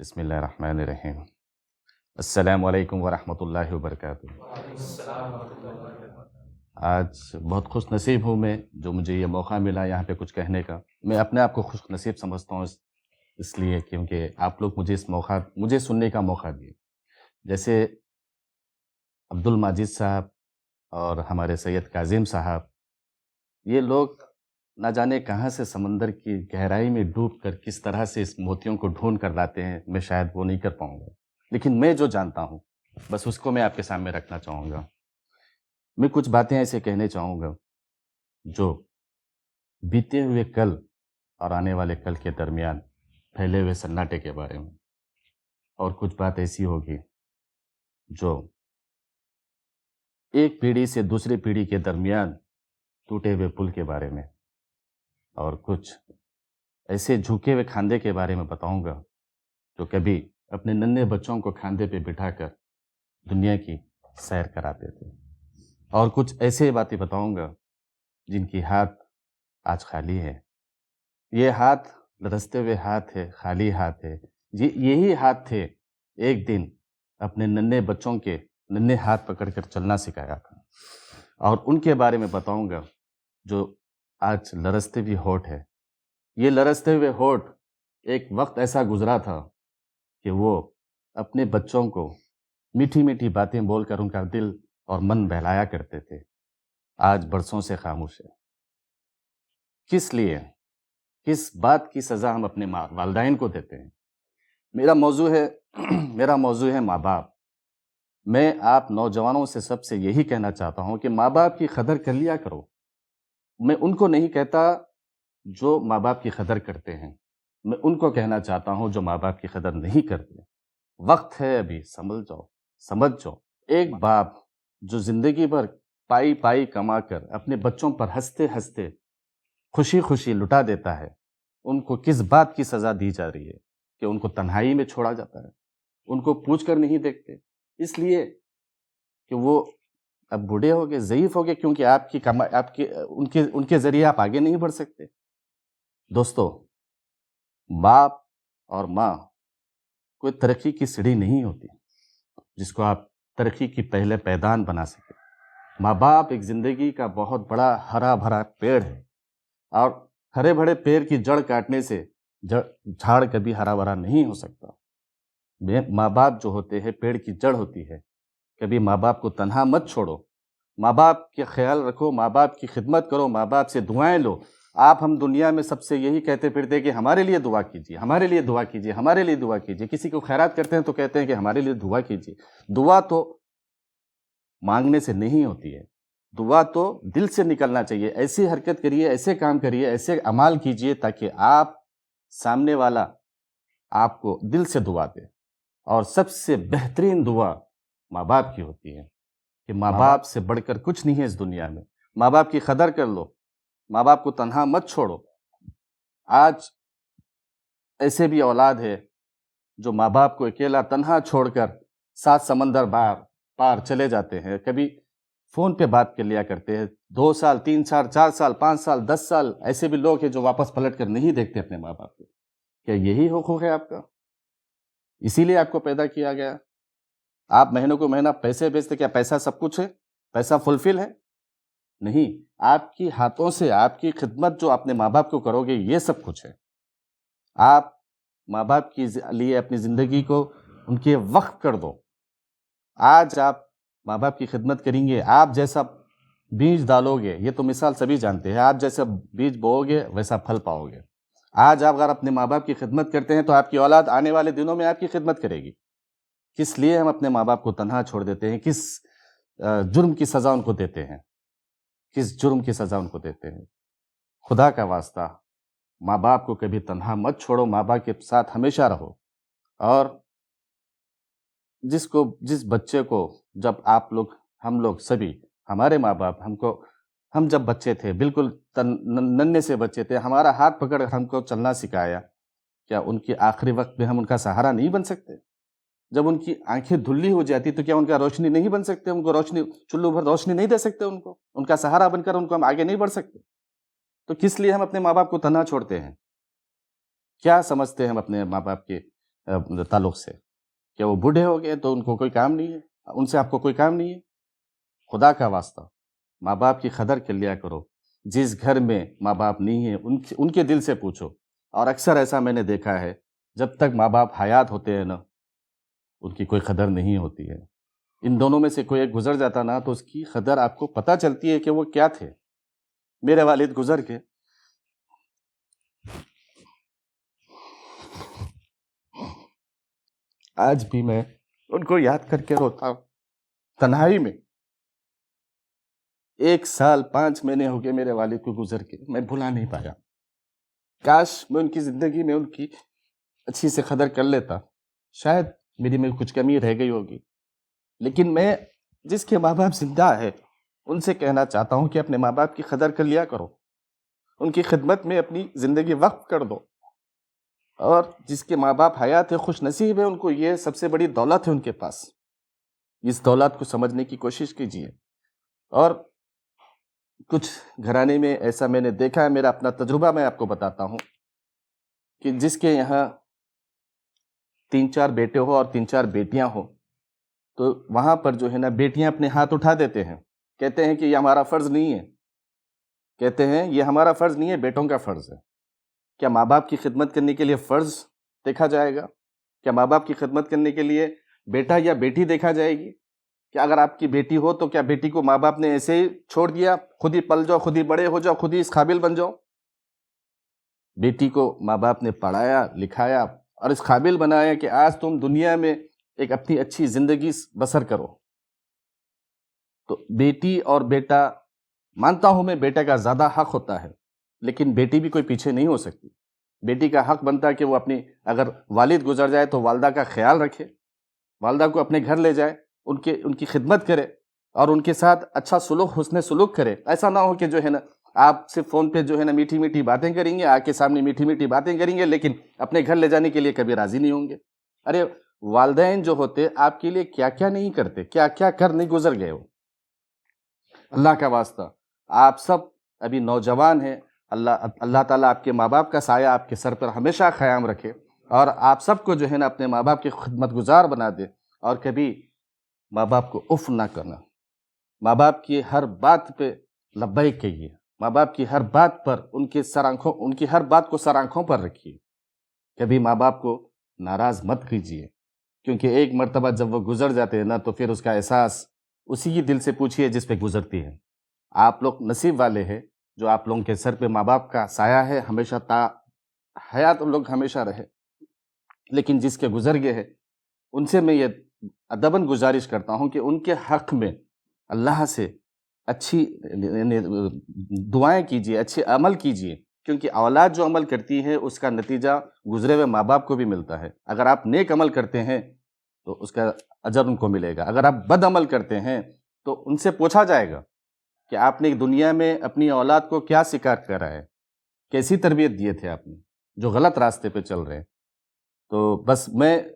بسم اللہ الرحمن الرحیم۔ السلام علیکم ورحمۃ اللہ وبرکاتہ۔ وعلیکم السلام ورحمۃ اللہ وبرکاتہ۔ آج بہت خوش نصیب ہوں میں جو مجھے یہ موقع ملا یہاں پہ کچھ کہنے کا۔ میں اپنے آپ کو خوش نصیب سمجھتا ہوں اس لیے کیونکہ آپ لوگ مجھے سننے کا موقع دیے۔ جیسے عبد المجید صاحب اور ہمارے سید کاظم صاحب، یہ لوگ نہ جانے کہاں سے سمندر کی گہرائی میں ڈوب کر کس طرح سے اس موتیوں کو ڈھونڈ کر لاتے ہیں، میں شاید وہ نہیں کر پاؤں گا، لیکن میں جو جانتا ہوں بس اس کو میں آپ کے سامنے رکھنا چاہوں گا۔ میں کچھ باتیں ایسے کہنے چاہوں گا جو بیتے ہوئے کل اور آنے والے کل کے درمیان پھیلے ہوئے سناٹے کے بارے میں، اور کچھ بات ایسی ہوگی جو ایک پیڑھی سے دوسری پیڑھی کے درمیان ٹوٹے ہوئے پل کے بارے میں، اور کچھ ایسے جھکے ہوئے کھاندے کے بارے میں بتاؤں گا جو کبھی اپنے ننھے بچوں کو کھاندے پہ بٹھا کر دنیا کی سیر کراتے تھے، اور کچھ ایسے باتیں بتاؤں گا جن کی ہاتھ آج خالی ہے۔ یہ ہاتھ لرزتے ہوئے ہاتھ ہے، خالی ہاتھ ہے۔ یہی ہاتھ تھے ایک دن اپنے ننھے بچوں کے ننھے ہاتھ پکڑ کر چلنا سکھایا تھا، اور ان کے بارے میں بتاؤں گا جو آج لرزتے ہوئے ہونٹ ہے۔ یہ لرزتے ہوئے ہونٹ ایک وقت ایسا گزرا تھا کہ وہ اپنے بچوں کو میٹھی میٹھی باتیں بول کر ان کا دل اور من بہلایا کرتے تھے، آج برسوں سے خاموش ہے۔ کس لیے؟ کس بات کی سزا ہم اپنے والدین کو دیتے ہیں؟ میرا موضوع ہے ماں باپ۔ میں آپ نوجوانوں سے سب سے یہی کہنا چاہتا ہوں کہ ماں باپ کی قدر کر لیا کرو۔ میں ان کو نہیں کہتا جو ماں باپ کی قدر کرتے ہیں، میں ان کو کہنا چاہتا ہوں جو ماں باپ کی قدر نہیں کرتے۔ وقت ہے ابھی، سمجھ جاؤ۔ ایک باپ جو زندگی بھر پائی پائی کما کر اپنے بچوں پر ہنستے ہنستے خوشی خوشی لٹا دیتا ہے، ان کو کس بات کی سزا دی جا رہی ہے کہ ان کو تنہائی میں چھوڑا جاتا ہے، ان کو پوچھ کر نہیں دیکھتے، اس لیے کہ وہ اب بوڑھے ہو گئے، ضعیف ہو گئے، کیونکہ ان کے ذریعے آپ آگے نہیں بڑھ سکتے۔ دوستو، باپ اور ماں کوئی ترقی کی سیڑھی نہیں ہوتی جس کو آپ ترقی کی پہلے پیدان بنا سکے۔ ماں باپ ایک زندگی کا بہت بڑا ہرا بھرا پیڑ ہے، اور ہرے بھرے پیڑ کی جڑ کاٹنے سے جھاڑ کبھی ہرا بھرا نہیں ہو سکتا۔ ماں باپ جو ہوتے ہیں پیڑ کی جڑ ہوتی ہے، کبھی ماں باپ کو تنہا مت چھوڑو، ماں باپ کے خیال رکھو، ماں باپ کی خدمت کرو، ماں باپ سے دعائیں لو۔ ہم دنیا میں سب سے یہی کہتے پھرتے کہ ہمارے لیے دعا کیجیے، ہمارے لیے دعا کیجیے، ہمارے لیے دعا کیجیے۔ کسی کو خیرات کرتے ہیں تو کہتے ہیں کہ ہمارے لیے دعا کیجیے۔ دعا تو مانگنے سے نہیں ہوتی ہے، دعا تو دل سے نکلنا چاہیے۔ ایسی حرکت کریے، ایسے کام کریے، ایسے اعمال کیجیے تاکہ آپ سامنے والا آپ کو دل سے دعا دے۔ اور سب سے بہترین دعا ماں باپ کی ہوتی ہے کہ ماں باپ سے بڑھ کر کچھ نہیں ہے اس دنیا میں۔ ماں باپ کی قدر کر لو، ماں باپ کو تنہا مت چھوڑو۔ آج ایسے بھی اولاد ہے جو ماں باپ کو اکیلا تنہا چھوڑ کر 7 سمندر پار چلے جاتے ہیں۔ کبھی فون پہ بات کر لیا کرتے ہیں، 2 سال 3 سال 4 سال 5 سال 10 سال ایسے بھی لوگ ہیں جو واپس پلٹ کر نہیں دیکھتے اپنے ماں باپ کو۔ کیا یہی حقوق ہے آپ کا؟ اسی لیے آپ کو پیدا کیا گیا؟ آپ مہینوں کو مہینہ پیسے بیچتے، کیا پیسہ سب کچھ ہے؟ پیسہ فلفل ہے؟ نہیں، آپ کی ہاتھوں سے آپ کی خدمت جو اپنے ماں باپ کو کرو گے یہ سب کچھ ہے۔ آپ ماں باپ کے لیے اپنی زندگی کو ان کے وقف کر دو۔ آج آپ ماں باپ کی خدمت کریں گے، آپ جیسا بیج ڈالو گے، یہ تو مثال سبھی جانتے ہیں، آپ جیسا بیج بو گے ویسا پھل پاؤ گے۔ آج آپ اگر اپنے ماں باپ کی خدمت کرتے ہیں تو آپ کی اولاد آنے والے دنوں میں آپ کی خدمت کرے گی۔ کس لیے ہم اپنے ماں باپ کو تنہا چھوڑ دیتے ہیں؟ کس جرم کی سزا ان کو دیتے ہیں؟ خدا کا واسطہ ماں باپ کو کبھی تنہا مت چھوڑو، ماں باپ کے ساتھ ہمیشہ رہو۔ اور جس بچے کو جب ہم لوگ سبھی، ہمارے ماں باپ ہم جب بچے تھے، بالکل ننھے سے بچے تھے، ہمارا ہاتھ پکڑ ہم کو چلنا سکھایا، کیا ان کے آخری وقت میں ہم ان کا سہارا نہیں بن سکتے؟ جب ان کی آنکھیں دھلی ہو جاتی تو کیا ان کا روشنی نہیں بن سکتے؟ ان کو چلو بھر روشنی نہیں دے سکتے؟ ان کا سہارا بن کر ان کو ہم آگے نہیں بڑھ سکتے؟ تو کس لیے ہم اپنے ماں باپ کو تنہا چھوڑتے ہیں؟ کیا سمجھتے ہیں ہم اپنے ماں باپ کے ताल्लुक़ से? क्या वो बूढ़े हो गए तो उनको कोई काम नहीं है? उनसे आपको कोई काम नहीं है? खुदा का वास्ता माँ बाप की कदर कर लिया करो। जिस घर में माँ बाप नहीं है उनके दिल से पूछो। और अक्सर ऐसा मैंने देखा है, जब तक माँ बाप हयात होते हैं ना, उनकी कोई कदर नहीं होती है। इन दोनों में से कोई एक गुजर जाता ना, तो उसकी कदर आपको पता चलती है कि वो क्या थे। मेरे वालिद गुजर के, आज भी मैं उनको याद करके रोता हूँ तन्हाई में। 1 साल 5 महीने हो गए मेरे वालिद को गुजर के, मैं भुला नहीं पाया। काश मैं उनकी ज़िंदगी में उनकी अच्छी से कदर कर लेता, शायद मेरी में कुछ कमी रह गई होगी। लेकिन मैं जिसके माँ बाप जिंदा है उनसे कहना चाहता हूँ कि अपने माँ बाप की कदर कर लिया करो, उनकी खिदमत में अपनी ज़िंदगी वक्फ कर दो। और जिसके माँ बाप हयात है, खुश नसीब है, उनको ये सबसे बड़ी दौलत है उनके पास। इस दौलत को समझने की कोशिश कीजिए। और कुछ घराने में ऐसा मैंने देखा है, मेरा अपना तजुर्बा मैं आपको बताता हूँ, कि जिसके यहाँ 3-4 बेटे हो और 3-4 बेटियां हो, तो वहाँ पर जो है ना, बेटियां अपने हाथ उठा देते हैं, कहते हैं कि ये हमारा फ़र्ज़ नहीं है, कहते हैं ये हमारा फ़र्ज़ नहीं है, बेटों का फ़र्ज़ है। क्या माँ बाप की खिदमत करने के लिए फ़र्ज़ देखा जाएगा? क्या माँ बाप की खिदमत करने के लिए बेटा या बेटी देखा जाएगी? क्या अगर आपकी बेटी हो तो क्या बेटी को माँ बाप ने ऐसे ही छोड़ दिया, खुद ही पल जाओ, खुद ही बड़े हो जाओ, खुद ही इस काबिल बन जाओ? बेटी को माँ बाप ने पढ़ाया लिखाया और इस काबिल बनाया कि आज तुम दुनिया में एक अपनी अच्छी ज़िंदगी बसर करो। तो बेटी और बेटा, मानता हूँ मैं बेटा का ज़्यादा हक होता है, लेकिन बेटी भी कोई पीछे नहीं हो सकती। बेटी का हक बनता है कि वो अपनी, अगर वालिद गुजर जाए तो वालदा का ख्याल रखे, वालदा को अपने घर ले जाए, उनकी खिदमत करे और उनके साथ अच्छा सुलूक, हुस्न सुलूक करे। ऐसा ना हो कि जो है ना, आप सिर्फ फ़ोन पे जो है ना मीठी मीठी बातें करेंगे, आके सामने मीठी मीठी बातें करेंगे, लेकिन अपने घर ले जाने के लिए कभी राज़ी नहीं होंगे। अरे वालदैन जो होते आपके लिए क्या क्या नहीं करते, क्या क्या कर नहीं गुजर गए वो। अल्लाह का वास्ता, आप सब अभी नौजवान हैं, अल्लाह ताला आपके माँ बाप का साया आपके सर पर हमेशा क़याम रखे और आप सबको जो है ना अपने माँ बाप की खिदमत गुजार बना दे। और कभी माँ बाप को उफ़ ना करना, माँ बाप की हर बात पे लब्बैक कहिए, माँ बाप की हर बात पर उनकी हर बात को सर आँखों पर रखिए। कभी माँ बाप को नाराज़ मत कीजिए, क्योंकि एक मर्तबा जब वो गुजर जाते हैं ना, तो फिर उसका एहसास उसी की दिल से पूछिए जिस पे गुजरती है। आप लोग नसीब वाले हैं जो आप लोगों के सर पे माँ बाप का साया है, हमेशा हयात उन लोग हमेशा रहे। लेकिन जिसके गुजर गए हैं, उनसे मैं ये अदबन गुजारिश करता हूँ कि उनके हक़ में अल्लाह से अच्छी दुआएं कीजिए, अच्छे अमल कीजिए, क्योंकि औलाद जो अमल करती है उसका नतीजा गुजरे हुए माँ बाप को भी मिलता है। अगर आप नेक अमल करते हैं तो उसका अजर उनको मिलेगा, अगर आप बद अमल करते हैं तो उनसे पूछा जाएगा कि आपने दुनिया में अपनी औलाद को क्या सिखा करा है, कैसी तरबियत दिए थे आपने, जो गलत रास्ते पे चल रहे हैं। तो बस मैं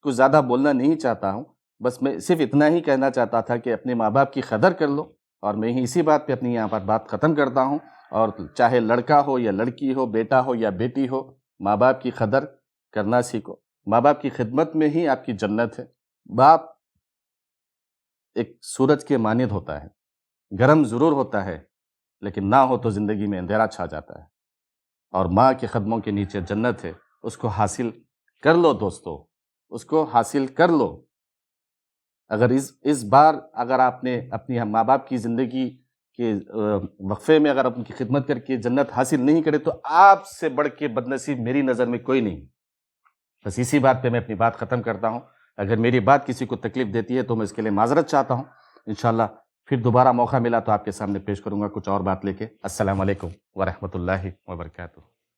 कुछ ज़्यादा बोलना नहीं चाहता हूँ, बस मैं सिर्फ इतना ही कहना चाहता था कि अपने माँ बाप की कदर कर लो। और मैं ही इसी बात पे अपनी यहाँ पर बात ख़त्म करता हूँ। और चाहे लड़का हो या लड़की हो, बेटा हो या बेटी हो, माँ बाप की कदर करना सीखो। माँ बाप की खिदमत में ही आपकी जन्नत है। बाप एक सूरज के मानिद होता है, गर्म ज़रूर होता है, लेकिन ना हो तो ज़िंदगी में अंधेरा छा जाता है। और माँ के कदमों के नीचे जन्नत है, उसको हासिल कर लो दोस्तों, उसको हासिल कर लो। अगर इस बार अगर आपने अपनी माँ बाप की ज़िंदगी के वक्फे में अगर उनकी खिदमत करके जन्नत हासिल नहीं करे, तो आपसे बढ़ के बदनसीब मेरी नज़र में कोई नहीं। बस इसी बात पे मैं अपनी बात ख़त्म करता हूँ। अगर मेरी बात किसी को तकलीफ़ देती है तो मैं इसके लिए माज़रत चाहता हूँ। इंशाअल्लाह फिर दोबारा मौका मिला तो आपके सामने पेश करूँगा कुछ और बात लेके। अस्सलामु अलैकुम व रहमतुल्लाहि व बरकातुहू।